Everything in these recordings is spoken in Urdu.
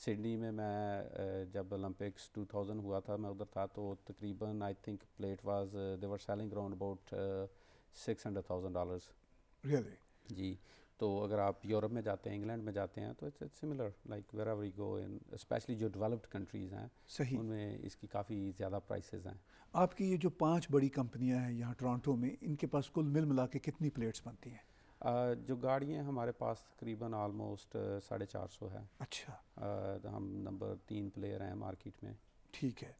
سڈنی میں جب اولمپکس 2000 ہوا تھا میں ادھر تھا تو تقریباً I think plate was they were selling around about $600,000. Really? جی. تو اگر آپ یورپ میں جاتے ہیں انگلینڈ میں جاتے ہیں تو it's similar like wherever you go in especially جو ڈیولپڈ کنٹریز ہیں صحیح. ان میں اس کی کافی زیادہ پرائسز ہیں. آپ کی یہ جو 5 بڑی کمپنیاں ہیں یہاں ٹورانٹو میں، ان کے پاس کل ملا کے کتنی پلیٹس بنتی ہیں؟ جو گاڑیاں ہمارے پاس تقریباً آلموسٹ 450 ہے. اچھا. ہم نمبر 3 پلیئر ہیں مارکیٹ میں. ٹھیک ہے.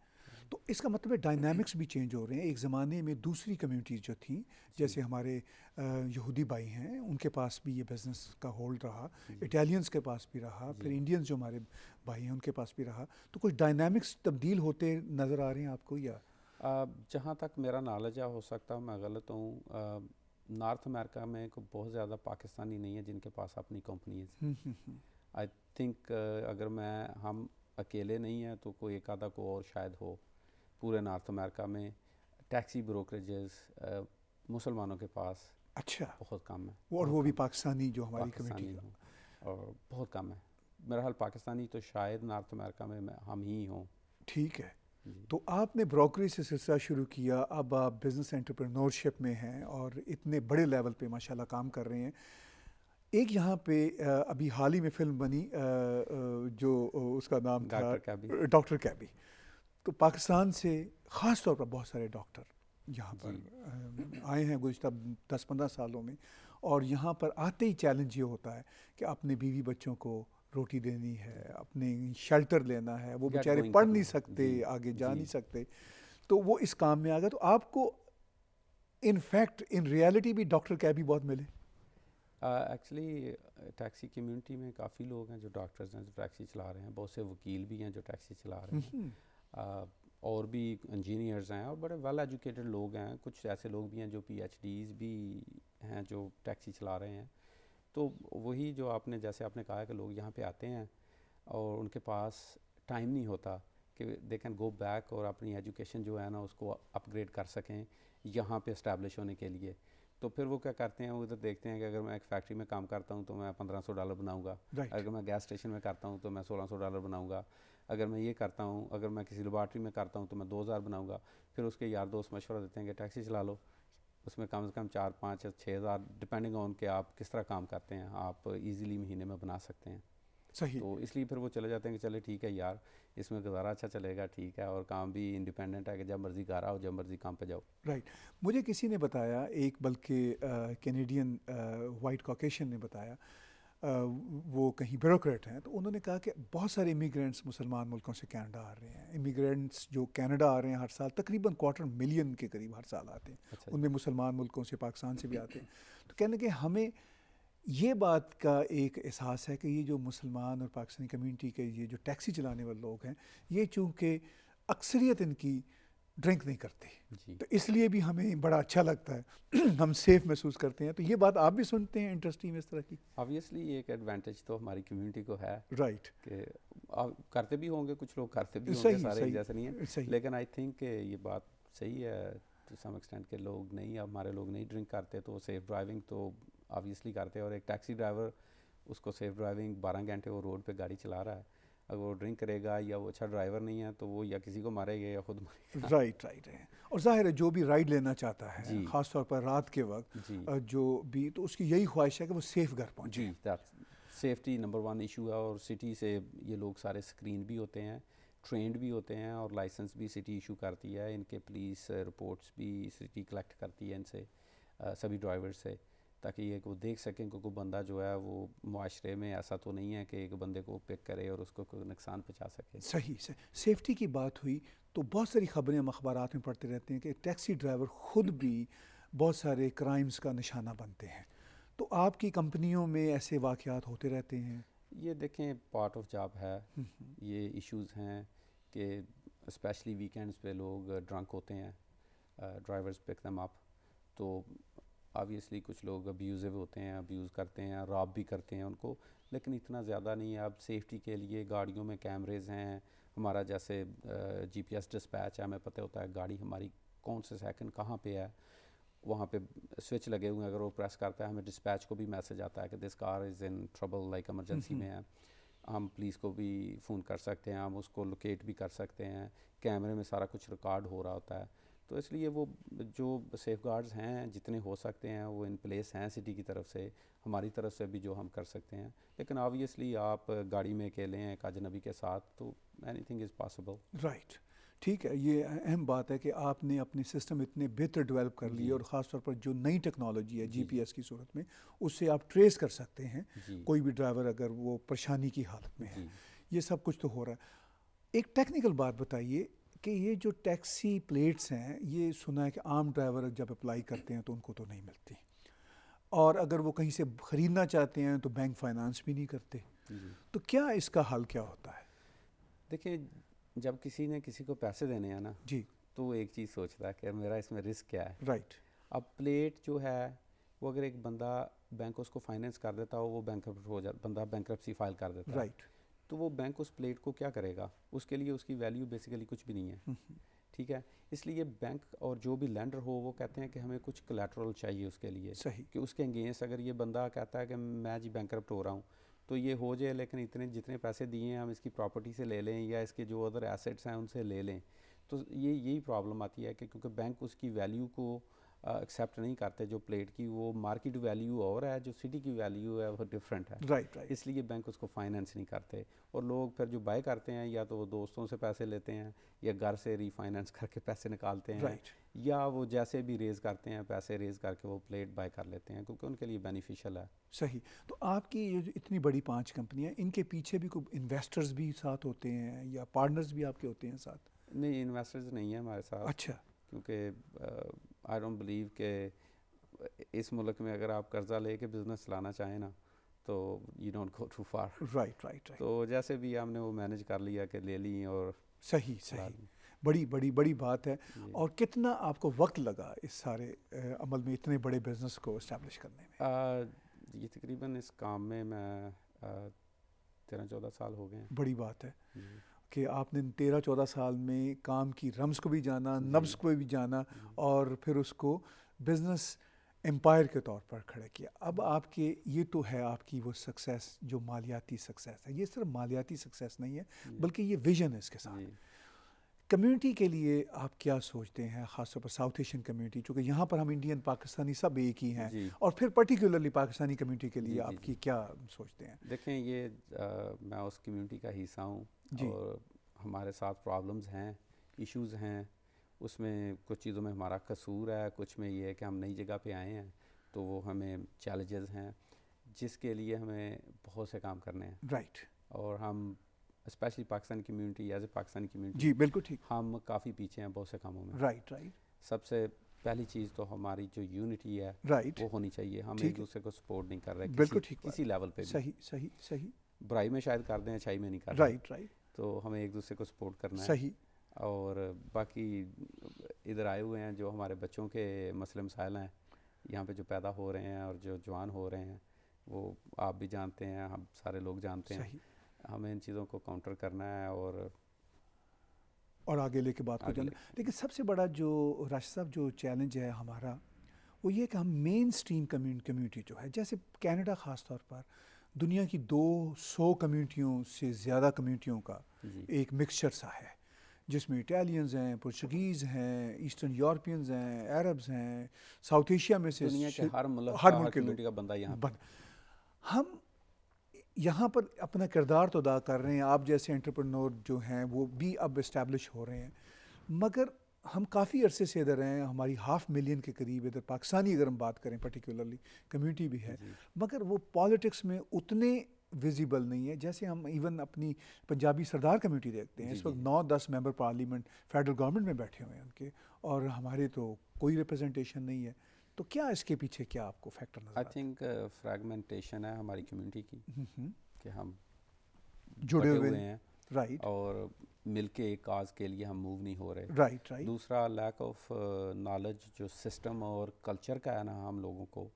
تو اس کا مطلب ہے ڈائنامکس بھی چینج ہو رہے ہیں. ایک زمانے میں دوسری کمیونٹیز جو تھیں جیسے ہمارے یہودی بھائی ہیں ان کے پاس بھی یہ بزنس کا ہولڈ رہا، اٹالینس کے پاس بھی رہا، پھر انڈینز جو ہمارے بھائی ہیں ان کے پاس بھی رہا. تو کچھ ڈائنامکس تبدیل ہوتے نظر آ رہے ہیں آپ کو یا؟ جہاں تک میرا نالج ہے، ہو سکتا ہے میں غلط ہوں، نارتھ امریکہ میں کوئی بہت زیادہ پاکستانی نہیں ہے جن کے پاس اپنی کمپنیز. آئی تھنک اگر ہم اکیلے نہیں ہیں تو کوئی ایک آدھا کو اور شاید ہو پورے نارتھ امریکہ میں. ٹیکسی بروکریجز مسلمانوں کے پاس اچھا بہت کم ہے. اور وہ بھی پاکستانی جو ہماری پاکستانی کمیونٹی ہوں اور بہت کم ہے. میرا حال پاکستانی تو شاید نارتھ امریکہ میں ہم ہی ہوں. ٹھیک ہے. تو آپ نے بروکری سے سلسلہ شروع کیا، اب آپ بزنس انٹرپرینورشپ میں ہیں اور اتنے بڑے لیول پہ ماشاءاللہ کام کر رہے ہیں. ایک یہاں پہ ابھی حال ہی میں فلم بنی جو اس کا نام تھا ڈاکٹر کیبی. تو پاکستان سے خاص طور پر بہت سارے ڈاکٹر یہاں پر آئے ہیں گزشتہ 10-15 سالوں میں، اور یہاں پر آتے ہی چیلنج یہ ہوتا ہے کہ اپنے بیوی بچوں کو روٹی دینی ہے، اپنے شیلٹر لینا ہے. وہ بیچارے پڑھ نہیں سکتے، آگے جا نہیں سکتے، تو وہ اس کام میں آ گئے. تو آپ کو ان فیکٹ ان ریئلٹی بھی ڈاکٹر کیبی بہت ملے؟ ایکچولی ٹیکسی کمیونٹی میں کافی لوگ ہیں جو ڈاکٹرز ہیں جو ٹیکسی چلا رہے ہیں، بہت سے وکیل بھی ہیں جو ٹیکسی چلا رہے ہیں، اور بھی انجینئرز ہیں اور بڑے ویل ایجوکیٹڈ لوگ ہیں. کچھ ایسے لوگ بھی ہیں جو PhDs بھی ہیں جو ٹیکسی چلا رہے ہیں. تو وہی جو جیسے آپ نے کہا کہ لوگ یہاں پہ آتے ہیں اور ان کے پاس ٹائم نہیں ہوتا کہ دے کین گو بیک اور اپنی ایجوکیشن جو ہے نا اس کو اپ گریڈ کر سکیں یہاں پہ اسٹیبلش ہونے کے لیے. تو پھر وہ کیا کرتے ہیں، وہ ادھر دیکھتے ہیں کہ اگر میں ایک فیکٹری میں کام کرتا ہوں تو میں $1,500 بناؤں گا، اگر میں گیس اسٹیشن میں کرتا ہوں تو میں $1,600 بناؤں گا، اگر میں یہ کرتا ہوں، اگر میں کسی لیبارٹری میں کرتا ہوں تو میں 2,000 بناؤں گا. پھر اس کے یار دوست مشورہ دیتے ہیں کہ ٹیکسی چلا لو، اس میں کم سے کم 4-5 یا 6,000 ڈپینڈنگ آن کہ آپ کس طرح کام کرتے ہیں آپ ایزیلی مہینے میں بنا سکتے ہیں. صحیح. تو اس لیے پھر وہ چلے جاتے ہیں کہ چلے ٹھیک ہے یار اس میں گزارا اچھا چلے گا، ٹھیک ہے، اور کام بھی انڈیپینڈنٹ ہے کہ جب مرضی گھر آؤ جب مرضی کام پہ جاؤ. رائٹ. مجھے کسی نے بتایا، ایک بلکہ کینیڈین وائٹ کاکیشین نے بتایا، وہ کہیں بیوروکریٹ ہیں، تو انہوں نے کہا کہ بہت سارے امیگرینٹس مسلمان ملکوں سے کینیڈا آ رہے ہیں. امیگرینٹس جو کینیڈا آ رہے ہیں ہر سال تقریباً 250,000 کے قریب ہر سال آتے ہیں. ان میں مسلمان ملکوں سے، پاکستان سے بھی آتے ہیں. تو کہنے کہ ہمیں یہ بات کا ایک احساس ہے کہ یہ جو مسلمان اور پاکستانی کمیونٹی کے یہ جو ٹیکسی چلانے والے لوگ ہیں، یہ چونکہ اکثریت ان کی ڈرنک نہیں کرتے، تو اس لیے بھی ہمیں بڑا اچھا لگتا ہے، ہم سیف محسوس کرتے ہیں. تو یہ بات آپ بھی سنتے ہیں انڈسٹری میں اس طرح کی؟ آبویسلی ایک ایڈوانٹیج تو ہماری کمیونٹی کو ہے، رائٹ، کہ کرتے بھی ہوں گے، کچھ لوگ کرتے بھی ہوں گے، سارے ایک جیسے نہیں ہیں. لیکن آئی تھنک کہ یہ بات صحیح ہے ٹو سم ایکسٹینٹ کہ لوگ نہیں، ہمارے لوگ نہیں ڈرنک کرتے تو سیف ڈرائیونگ تو آبویسلی کرتے ہیں. اور ایک ٹیکسی ڈرائیور اس کو سیف ڈرائیونگ 12 گھنٹے وہ روڈ پہ گاڑی چلا رہا ہے، اگر وہ ڈرنک کرے گا یا وہ اچھا ڈرائیور نہیں ہے تو وہ یا کسی کو مارے گا یا خود مارے گا. رائٹ ہے. اور ظاہر ہے جو بھی رائڈ لینا چاہتا ہے خاص طور پر رات کے وقت جو بھی، تو اس کی یہی خواہش ہے کہ وہ سیف گھر پہنچے. جی، سیفٹی نمبر 1 ایشو ہے. اور سٹی سے یہ لوگ سارے اسکرین بھی ہوتے ہیں، ٹرینڈ بھی ہوتے ہیں، اور لائسنس بھی سٹی ایشو کرتی ہے. ان کے پولیس رپورٹس بھی سٹی کلیکٹ کرتی ہے ان سے، سبھی ڈرائیور سے، تاکہ یہ کہ وہ دیکھ سکیں کہ کوئی بندہ جو ہے وہ معاشرے میں ایسا تو نہیں ہے کہ ایک بندے کو پک کرے اور اس کو کوئی نقصان پہنچا سکے. صحیح. سیفٹی کی بات ہوئی تو بہت ساری خبریں ہم اخبارات میں پڑھتے رہتے ہیں کہ ٹیکسی ڈرائیور خود بھی بہت سارے کرائمز کا نشانہ بنتے ہیں. تو آپ کی کمپنیوں میں ایسے واقعات ہوتے رہتے ہیں؟ یہ دیکھیں پارٹ آف جاب ہے. یہ ایشوز ہیں کہ اسپیشلی ویکینڈز پہ لوگ ڈرنک ہوتے ہیں، ڈرائیورز پک دیم اپ، تو آبویسلی کچھ لوگ ابیوزو ہوتے ہیں، ابیوز کرتے ہیں، راب بھی کرتے ہیں ان کو، لیکن اتنا زیادہ نہیں ہے. اب سیفٹی کے لیے گاڑیوں میں کیمریز ہیں، ہمارا جیسے GPS ڈسپیچ ہے، ہمیں پتہ ہوتا ہے گاڑی ہماری کون سے سیکنڈ کہاں پہ ہے، وہاں پہ سوئچ لگے ہوئے ہیں، اگر وہ پریس کرتا ہے ہمیں ڈسپیچ کو بھی میسج آتا ہے کہ دس کار از ان ٹربل، لائک ایمرجنسی میں ہے. ہم پولیس کو بھی فون کر سکتے ہیں, ہم اس کو لوکیٹ بھی کر سکتے ہیں, کیمرے میں سارا کچھ ریکارڈ ہو رہا ہوتا ہے. تو اس لیے وہ جو سیف گارڈز ہیں جتنے ہو سکتے ہیں وہ ان پلیس ہیں سٹی کی طرف سے, ہماری طرف سے بھی جو ہم کر سکتے ہیں. لیکن آبویسلی آپ گاڑی میں اکیلے ہیں ایک اجنبی کے ساتھ, تو any thing is possible. Right, ٹھیک ہے, یہ اہم بات ہے کہ آپ نے اپنے سسٹم اتنے بہتر ڈیولپ کر لیے, اور خاص طور پر جو نئی ٹیکنالوجی ہے جی پی ایس کی صورت میں, اس سے آپ ٹریس کر سکتے ہیں کوئی بھی ڈرائیور اگر وہ پریشانی کی حالت میں ہے. یہ سب کچھ تو ہو رہا ہے. ایک ٹیکنیکل بات بتائیے کہ یہ جو ٹیکسی پلیٹس ہیں, یہ سنا ہے کہ عام ڈرائیور جب اپلائی کرتے ہیں تو ان کو تو نہیں ملتی, اور اگر وہ کہیں سے خریدنا چاہتے ہیں تو بینک فائنانس بھی نہیں کرتے. تو کیا اس کا حل کیا ہوتا ہے؟ دیکھیں, جب کسی نے کسی کو پیسے دینے ہیں نا, جی, تو وہ ایک چیز سوچتا ہے کہ میرا اس میں رسک کیا ہے. رائٹ, اب پلیٹ جو ہے وہ اگر ایک بندہ بینک اس کو فائنینس کر دیتا ہو, وہ بینکرپٹ ہو جاتا, بندہ بینکرپسی فائل کر دیتا ہے, رائٹ, تو وہ بینک اس پلیٹ کو کیا کرے گا؟ اس کے لیے اس کی ویلیو بیسیکلی کچھ بھی نہیں ہے. ٹھیک ہے, اس لیے بینک اور جو بھی لینڈر ہو وہ کہتے ہیں کہ ہمیں کچھ کولیٹرل چاہیے اس کے لیے, صحیح, کہ اس کے انگینسٹ اگر یہ بندہ کہتا ہے کہ میں جی بینکرپٹ ہو رہا ہوں, تو یہ ہو جائے لیکن اتنے جتنے پیسے دیے ہیں ہم اس کی پراپرٹی سے لے لیں یا اس کے جو ادر ایسیٹس ہیں ان سے لے لیں. تو یہی پرابلم آتی ہے کہ کیونکہ بینک اس کی ویلیو کو ایکسیپٹ نہیں کرتے, جو پلیٹ کی وہ مارکیٹ ویلیو اور ہے, جو سٹی کی ویلیو ہے وہ ڈفرینٹ ہے. رائٹ, رائٹ, اس لیے بینک اس کو فائنینس نہیں کرتے, اور لوگ پھر جو بائی کرتے ہیں یا تو وہ دوستوں سے پیسے لیتے ہیں یا گھر سے ری فائنینس کر کے پیسے نکالتے ہیں, رائٹ, یا وہ جیسے بھی ریز کرتے ہیں پیسے ریز کر کے وہ پلیٹ بائی کر لیتے ہیں کیونکہ ان کے لیے بینیفیشل ہے. صحیح. تو آپ کی یہ جو اتنی بڑی 5 کمپنیاں, ان کے پیچھے بھی کوئی انویسٹرز بھی ساتھ ہوتے ہیں یا پارٹنرز بھی آپ کے ہوتے ہیں ساتھ؟ نہیں, انویسٹرز نہیں ہیں ہمارے ساتھ. اچھا, کیونکہ آئی ڈونٹ بلیو کہ اس ملک میں اگر آپ قرضہ لے کے بزنس چلانا چاہیں نا تو you don't go too far. Right, right, right. تو جیسے بھی ہم نے وہ مینیج کر لیا کہ لے لیں اور صحیح, صحیح, بڑی بات ہے. اور کتنا آپ کو وقت لگا اس سارے عمل میں, اتنے بڑے بزنس کو اسٹیبلش کرنے میں؟ یہ تقریباً اس کام میں 13-14 سال ہو گئے ہیں. بڑی بات ہے کہ آپ نے 13-14 سال میں کام کی رمز کو بھی جانا, نبض کو بھی جانا, اور پھر اس کو بزنس امپائر کے طور پر کھڑے کیا. اب آپ کے یہ تو ہے آپ کی وہ سکسیس جو مالیاتی سکسیس ہے. یہ صرف مالیاتی سکسیس نہیں ہے بلکہ یہ ویژن ہے اس کے ساتھ. کمیونٹی کے لیے آپ کیا سوچتے ہیں, خاص طور پر ساؤتھ ایشین کمیونٹی, چونکہ یہاں پر ہم انڈین پاکستانی سب ایک ہی ہیں, اور پھر پرٹیکولرلی پاکستانی کمیونٹی کے لیے آپ کی کیا سوچتے ہیں؟ دیکھیں, یہ میں اس کمیونٹی کا حصہ ہوں, اور ہمارے ساتھ پرابلمز ہیں, ایشوز ہیں, اس میں کچھ چیزوں میں ہمارا قصور ہے, کچھ میں یہ ہے کہ ہم نئی جگہ پہ آئے ہیں تو وہ ہمیں چیلنجز ہیں جس کے لیے ہمیں بہت سے کام کرنے ہیں. رائٹ. اور ہم especially Pakistani community, as a Pakistani community, جی بالکل ٹھیک, ہم کافی پیچھے ہیں بہت سے کاموں میں. Right, right. سب سے پہلی چیز تو ہماری جو یونٹی ہے وہ ہونی چاہیے. ہم ایک دوسرے کو سپورٹ نہیں کر رہے بالکل ٹھیک, کسی لیول پہ بھی. صحیح, صحیح, صحیح. برائی میں شاید کر دیں, اچھائی میں نہیں کر رہے. Right, right. تو ہمیں ایک دوسرے کو سپورٹ کرنا ہے. صحیح. اور باقی ادھر آئے ہوئے ہیں جو ہمارے بچوں کے مسئلے مسائل ہیں یہاں پہ جو پیدا ہو رہے ہیں اور جو جوان ہو رہے ہیں, وہ آپ بھی جانتے ہیں, ہم سارے لوگ جانتے ہیں. ہمیں ان چیزوں کو کاؤنٹر کرنا ہے اور آگے لے کے بات کو جانا. لیکن سب سے بڑا جو راشد صاحب جو چیلنج ہے ہمارا, وہ یہ کہ ہم مین اسٹریم کمیونٹی جو ہے, جیسے کینیڈا خاص طور پر دنیا کی 200 کمیونٹیوں سے زیادہ کمیونٹیوں کا ایک مکسچر سا ہے, جس میں اٹالینز ہیں, پرتگیز ہیں, ایسٹرن یورپینز ہیں, عربز ہیں, ساؤتھ ایشیا میں سے دنیا کے ہر ملک کمیونٹی کا بندہ یہاں پر. ہم یہاں پر اپنا کردار تو ادا کر رہے ہیں, آپ جیسے انٹرپرنور جو ہیں وہ بھی اب اسٹیبلش ہو رہے ہیں, مگر ہم کافی عرصے سے ادھر ہیں, ہماری 500,000 کے قریب ادھر پاکستانی اگر ہم بات کریں پرٹیکولرلی کمیونٹی بھی ہے, مگر وہ پالیٹکس میں اتنے ویزیبل نہیں ہے جیسے ہم ایون اپنی پنجابی سردار کمیونٹی دیکھتے ہیں. اس وقت 9-10 ممبر پارلیمنٹ فیڈرل گورنمنٹ میں بیٹھے ہوئے ہیں ان کے, اور ہمارے تو کوئی ریپرزنٹیشن نہیں ہے. تو کیا اس کے پیچھے کیا آپ کو فیکٹر نظر آتا ہے؟ آئی تھنک فریگمنٹیشن ہے ہماری کمیونٹی کی, کہ ہم جڑے ہوئے ہیں, رائٹ, اور مل کے ایک کاز کے لیے ہم موو نہیں ہو رہے. Right, right. دوسرا لیک آف نالج جو سسٹم اور کلچر کا ہے نا ہم لوگوں کو,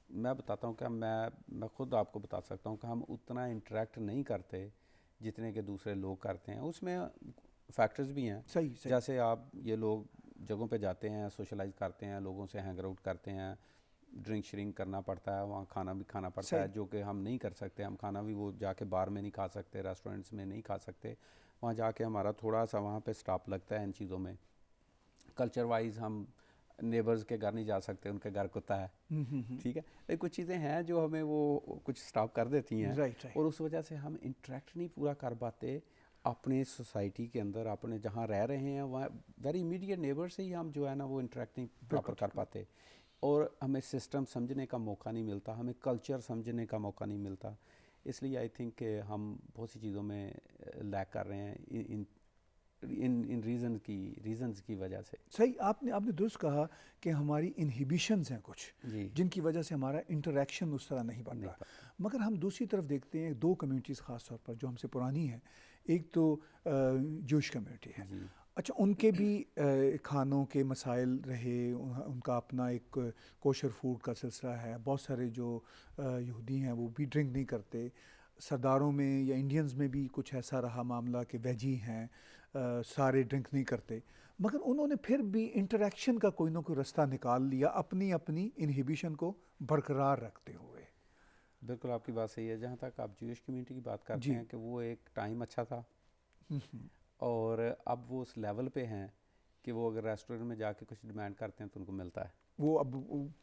میں بتاتا ہوں کہ میں خود آپ کو بتا سکتا ہوں کہ ہم اتنا انٹریکٹ نہیں کرتے جتنے کہ دوسرے لوگ کرتے ہیں. اس میں فیکٹرز بھی ہیں, جیسے آپ یہ لوگ جگہوں پہ جاتے ہیں, سوشلائز کرتے ہیں, لوگوں سے ہینگ آؤٹ کرتے ہیں, ڈرنک شرنک کرنا پڑتا ہے, وہاں کھانا بھی کھانا پڑتا ہے, جو کہ ہم نہیں کر سکتے. ہم کھانا بھی وہ جا کے بار میں نہیں کھا سکتے, ریسٹورنٹس میں نہیں کھا سکتے. وہاں جا کے ہمارا تھوڑا سا وہاں پہ سٹاپ لگتا ہے ان چیزوں میں. کلچر وائز ہم نیبرز کے گھر نہیں جا سکتے, ان کے گھر کتا ہے, ٹھیک ہے. کچھ چیزیں ہیں جو ہمیں وہ کچھ سٹاپ کر دیتی ہیں, اور اس وجہ سے ہم انٹریکٹ نہیں پورا کر پاتے اپنے سوسائٹی کے اندر, اپنے جہاں رہ رہے ہیں وہاں ویری امیڈیٹ نیبر سے ہی ہم جو ہے نا وہ انٹریکٹ نہیں پراپر کر پاتے, اور ہمیں سسٹم سمجھنے کا موقع نہیں ملتا, ہمیں کلچر سمجھنے کا موقع نہیں ملتا. اس لیے آئی تھنک کہ ہم بہت سی چیزوں میں لیک کر رہے ہیں ان ریزنز کی وجہ سے. صحیح, آپ نے درست کہا کہ ہماری انہیبیشنز ہیں کچھ, جن کی وجہ سے ہمارا انٹریکشن اس طرح نہیں بن رہا. مگر ہم دوسری طرف دیکھتے ہیں 2 کمیونٹیز خاص طور پر جو ہم سے پرانی ہیں. ایک تو جوش کمیونٹی ہے. اچھا, ان کے بھی کھانوں کے مسائل رہے, ان کا اپنا ایک کوشر فوڈ کا سلسلہ ہے. بہت سارے جو یہودی ہیں وہ بھی ڈرنک نہیں کرتے. سرداروں میں یا انڈینز میں بھی کچھ ایسا رہا معاملہ کہ ویجی ہیں, سارے ڈرنک نہیں کرتے, مگر انہوں نے پھر بھی انٹریکشن کا کوئی نہ کوئی رستہ نکال لیا اپنی انہیبیشن کو برقرار رکھتے ہوئے. بالکل آپ کی بات صحیح ہے. جہاں تک آپ جوئش کمیونٹی کی بات کرتے ہیں کہ وہ ایک ٹائم اچھا تھا, اور اب وہ اس لیول پہ ہیں کہ وہ اگر ریسٹورنٹ میں جا کے کچھ ڈیمانڈ کرتے ہیں تو ان کو ملتا ہے. وہ اب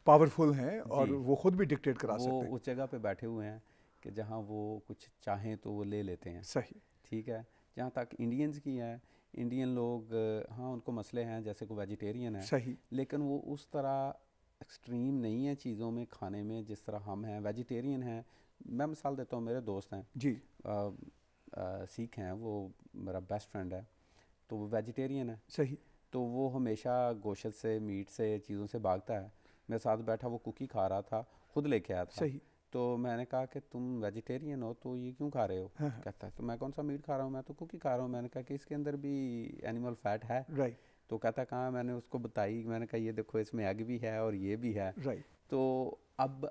پاورفل ہیں اور وہ خود بھی ڈکٹیٹ کرا سکتے ہیں. وہ اس جگہ پہ بیٹھے ہوئے ہیں کہ جہاں وہ کچھ چاہیں تو وہ لے لیتے ہیں. صحیح, ٹھیک ہے. جہاں تک انڈینز کی ہے, انڈین لوگ ہاں ان کو مسئلے ہیں, جیسے کوئی ویجیٹیرین ہے, صحیح, لیکن وہ اس طرح ایکسٹریم نہیں ہے چیزوں میں کھانے میں جس طرح ہم ہیں. ویجیٹیرین ہیں, میں مثال دیتا ہوں, میرے دوست ہیں جی, سکھ ہیں, وہ میرا بیسٹ فرینڈ ہے, تو وہ ویجیٹیرین ہے. صحیح, تو وہ ہمیشہ گوشت سے, میٹ سے, چیزوں سے بھاگتا ہے. میرے ساتھ بیٹھا, وہ کوکی کھا رہا تھا, خود لے کے آیا تھا. صحیح, تو میں نے کہا کہ تم ویجیٹیرین ہو تو یہ کیوں کھا رہے ہو؟ کہتا ہے تو میں کون سا میٹ کھا رہا ہوں, میں تو کوکی کھا رہا ہوں. میں نے کہا کہ اس کے اندر بھی اینیمل فیٹ ہے. تو کہتا کہاں, میں نے اس کو بتائی, میں نے کہا یہ دیکھو اس میں ایگ بھی ہے اور یہ بھی ہے. تو اب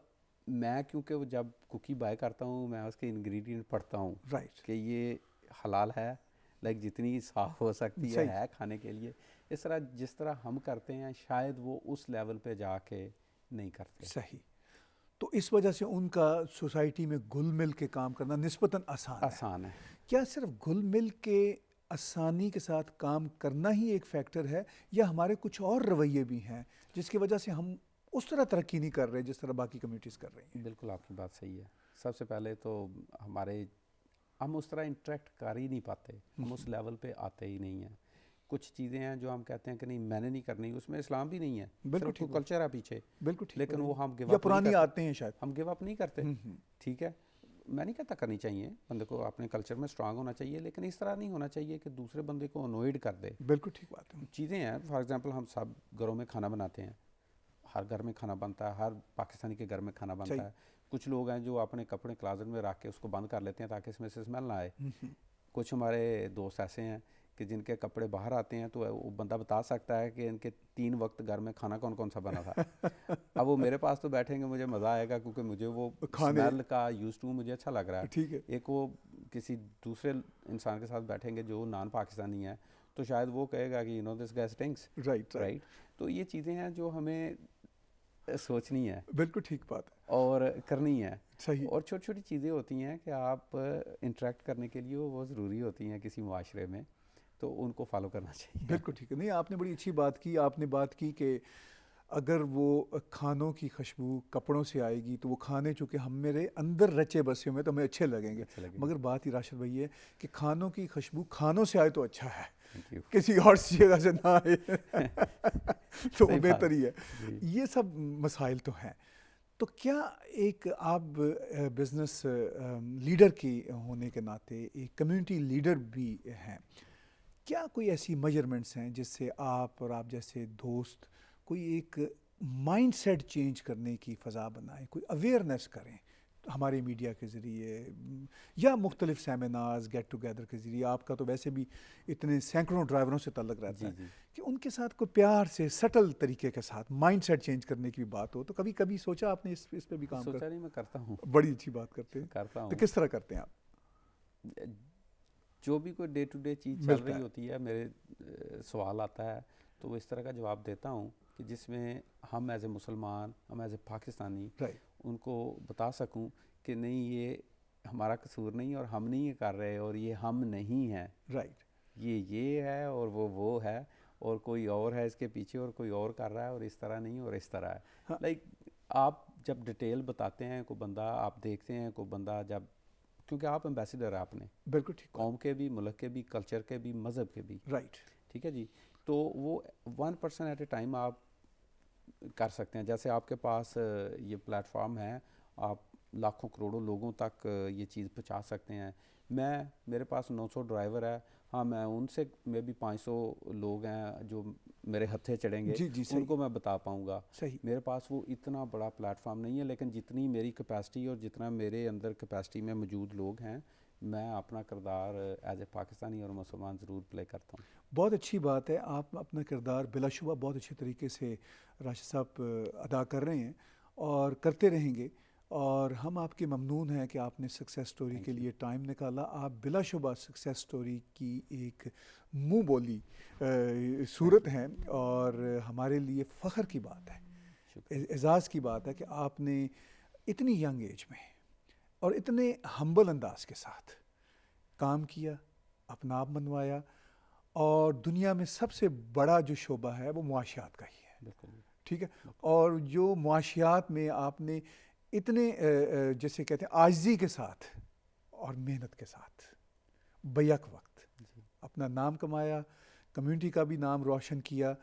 میں کیونکہ وہ جب کوکی بائی کرتا ہوں میں اس کے انگریڈینٹ پڑھتا ہوں کہ یہ حلال ہے, لائک جتنی صاف ہو سکتی ہے کھانے کے لیے. اس طرح جس طرح ہم کرتے ہیں شاید وہ اس لیول پہ جا کے نہیں کرتے. صحیح. تو اس وجہ سے ان کا سوسائٹی میں گل مل کے کام کرنا نسبتاً آسان ہے. کیا صرف گل مل کے آسانی کے ساتھ کام کرنا ہی ایک فیکٹر ہے, یا ہمارے کچھ اور رویے بھی ہیں جس کی وجہ سے ہم اس طرح ترقی نہیں کر رہے جس طرح باقی کمیونٹیز کر رہی ہیں؟ بالکل آپ کی بات صحیح ہے. سب سے پہلے تو ہم اس طرح انٹریکٹ کر ہی نہیں پاتے, ہم اس لیول پہ آتے ہی نہیں ہیں. کچھ چیزیں ہیں جو ہم کہتے ہیں کہ نہیں میں نے نہیں کرنی, اس میں اسلام بھی نہیں ہے, صرف کوئی کلچر ہے پیچھے, لیکن وہ ہم گیو اپ پرانی آتے ہیں, شاید ہم گیو اپ نہیں کرتے. ٹھیک ہے, میں نہیں کہتا کرنی چاہیے, بندے کو اپنے کلچر میں اسٹرانگ ہونا چاہیے, لیکن اس طرح نہیں ہونا چاہیے کہ دوسرے بندے کو انوائڈ کر دے. بالکل ٹھیک بات ہے. چیزیں ہیں, فار ایگزامپل ہم سب گھروں میں کھانا بناتے ہیں, ہر گھر میں کھانا بنتا ہے, ہر پاکستانی کے گھر میں کھانا بنتا ہے. کچھ لوگ ہیں جو اپنے کپڑے کلازٹ میں رکھ کے اس کو بند کر لیتے ہیں تاکہ اس میں سے اسمیل نہ آئے. کچھ ہمارے دوست ایسے ہیں کہ جن کے کپڑے باہر آتے ہیں تو وہ بندہ بتا سکتا ہے کہ ان کے 3 وقت گھر میں کھانا کون کون سا بنا تھا. اب وہ میرے پاس تو بیٹھیں گے, مجھے مزہ آئے گا کیونکہ مجھے وہ اسمیل کا یوز ٹو مجھے اچھا لگ رہا ہے. ایک وہ کسی دوسرے انسان کے ساتھ بیٹھیں گے جو نان پاکستانی ہے تو شاید وہ کہے گا کہ you know this guy اسٹنکس, right. تو یہ چیزیں ہیں جو ہمیں سوچنی ہے. بالکل ٹھیک بات ہے, اور کرنی ہے. صحیح. اور چھوٹی چھوٹی چیزیں ہوتی ہیں کہ آپ انٹریکٹ کرنے کے لیے وہ بہت ضروری ہوتی ہیں کسی معاشرے میں, تو ان کو فالو کرنا چاہیے. بالکل ٹھیک ہے. نہیں, آپ نے بڑی اچھی بات کی. آپ نے بات کی کہ اگر وہ کھانوں کی خوشبو کپڑوں سے آئے گی تو وہ کھانے چونکہ ہم میرے اندر رچے بسے ہوئے تو ہمیں اچھے لگیں گے, مگر بات ہی راشد بھائی ہے کہ کھانوں کی خوشبو کھانوں سے آئے تو اچھا ہے, کسی اور جگہ سے نہ آئے تو وہ بہتر ہی ہے. یہ سب مسائل تو ہیں. تو کیا ایک آپ بزنس لیڈر کی ہونے کے ناطے ایک کمیونٹی لیڈر بھی ہیں, کیا کوئی ایسی میجرمنٹس ہیں جس سے آپ اور آپ جیسے دوست کوئی ایک مائنڈ سیٹ چینج کرنے کی فضا بنائیں, کوئی اویئرنیس کریں ہمارے میڈیا کے ذریعے یا مختلف سیمینارز گیٹ ٹوگیدر کے ذریعے؟ آپ کا تو ویسے بھی اتنے سینکڑوں ڈرائیوروں سے تعلق رہتا ہے کہ ان کے ساتھ کوئی پیار سے سٹل طریقے کے ساتھ مائنڈ سیٹ چینج کرنے کی بھی بات ہو. تو کبھی سوچا آپ نے اس پہ بھی کام سوچا نہیں, میں کرتا ہوں. بڑی اچھی بات کرتے ہیں. کرتا ہوں. تو کس طرح کرتے ہیں آپ؟ جو بھی کوئی ڈے ٹو ڈے چیز چل رہی ہوتی ہے, میرے سوال آتا ہے تو وہ اس طرح کا جواب دیتا ہوں کہ جس میں ہم ایز اے مسلمان، ہم ایز اے پاکستانی رائٹ ان کو بتا سکوں کہ نہیں یہ ہمارا قصور نہیں اور ہم نہیں یہ کر رہے اور یہ ہم نہیں ہیں، رائٹ یہ ہے اور وہ ہے اور کوئی اور ہے اس کے پیچھے اور کوئی اور کر رہا ہے اور اس طرح نہیں اور اس طرح ہے. ہاں. لائک آپ جب ڈیٹیل بتاتے ہیں کوئی بندہ، آپ دیکھتے ہیں کوئی بندہ جب، کیونکہ آپ ایمبیسیڈر ہیں اپنے بالکل ٹھیک قوم کے بھی، ملک کے بھی، کلچر کے بھی، مذہب کے بھی، رائٹ ٹھیک ہے جی. تو وہ 1% ایٹ اے ٹائم آپ کر سکتے ہیں. جیسے آپ کے پاس یہ پلیٹ فارم ہے، آپ لاکھوں کروڑوں لوگوں تک یہ چیز پہنچا سکتے ہیں. میرے پاس 900 ڈرائیور ہے، ہاں میں ان سے میں بھی 500 لوگ ہیں جو میرے ہتھے چڑھیں گے، جی جی ان صحیح کو میں بتا پاؤں گا. صحیح میرے پاس وہ اتنا بڑا پلیٹ فارم نہیں ہے، لیکن جتنی میری کیپیسٹی اور جتنا میرے اندر کیپیسٹی میں موجود لوگ ہیں، میں اپنا کردار ایز اے پاکستانی اور مسلمان ضرور پلے کرتا ہوں. بہت اچھی بات ہے. آپ اپنا کردار بلا شبہ بہت اچھے طریقے سے راشد صاحب ادا کر رہے ہیں اور کرتے رہیں گے، اور ہم آپ کے ممنون ہیں کہ آپ نے سکسیس سٹوری Thank کے you. لیے ٹائم نکالا. آپ بلا شبہ سکسیس سٹوری کی ایک منہ بولی صورت ہیں اور ہمارے لیے فخر کی بات ہے، شکریہ. اعزاز کی بات ہے کہ آپ نے اتنی ینگ ایج میں اور اتنے ہمبل انداز کے ساتھ کام کیا، اپنا آپ منوایا، اور دنیا میں سب سے بڑا جو شعبہ ہے وہ معاشیات کا ہی ہے، بالکل. ٹھیک ہے. اور جو معاشیات میں آپ نے اتنے جیسے کہتے ہیں عاجزی کے ساتھ اور محنت کے ساتھ بیک وقت جی. اپنا نام کمایا، کمیونٹی کا بھی نام روشن کیا،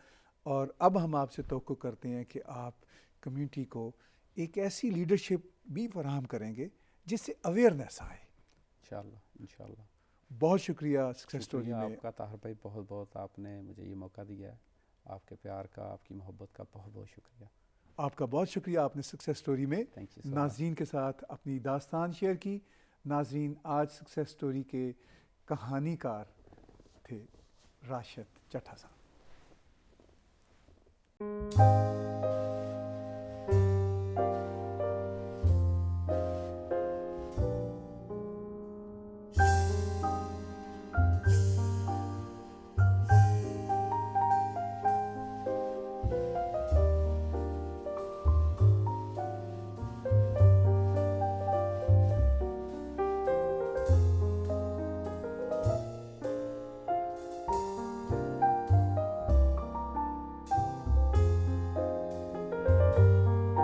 اور اب ہم آپ سے توقع کرتے ہیں کہ آپ کمیونٹی کو ایک ایسی لیڈرشپ بھی فراہم کریں گے جس سے اویئرنیس آئے. انشاءاللہ انشاءاللہ. بہت شکریہ سکسیس شکریہ سٹوری میں. آپ کا طاہر بھائی، بہت بہت آپ نے مجھے یہ موقع دیا ہے. آپ کے پیار کا، آپ کی محبت کا بہت بہت شکریہ. آپ کا بہت شکریہ. آپ نے سکسیس سٹوری میں تھینک یو سو مچ. ناظرین کے ساتھ اپنی داستان شیئر کی. ناظرین، آج سکسیس سٹوری کے کہانی کار تھے راشد چٹھا صاحب.